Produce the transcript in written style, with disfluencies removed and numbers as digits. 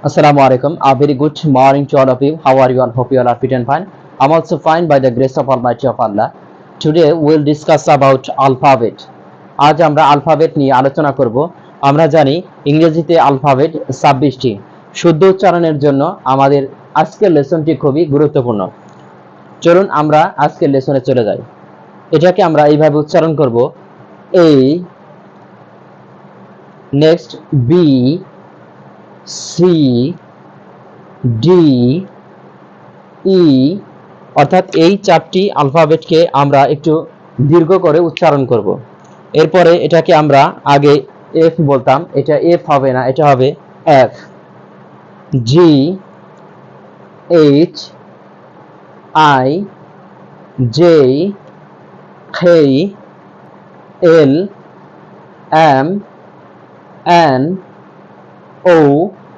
Assalamu alaikum. A very good morning to all of you. How are you all? Hope you all are fit and fine. I'm also fine by the grace of Almighty of Allah. Today we'll discuss about alphabet. আজ আমরা alphabet নিয়ে আলোচনা করব। আমরা জানি ইংরেজিতে alphabet 26টি। শুদ্ধ উচ্চারণের জন্য আমাদের আজকের লেসনটি খুবই গুরুত্বপূর্ণ। চলুন আমরা আজকের লেসনে চলে যাই। এটাকে আমরা এইভাবে উচ্চারণ করব, A, next B, C, D, E, অর্থাৎ এই চারটি আলফাবেটকে আমরা একটু দীর্ঘ করে উচ্চারণ করব। এরপরে এটাকে আমরা আগে এফ বলতাম, এটা এফ হবে না, এটা হবে F. G, H, I, J, K, L, M, N, O,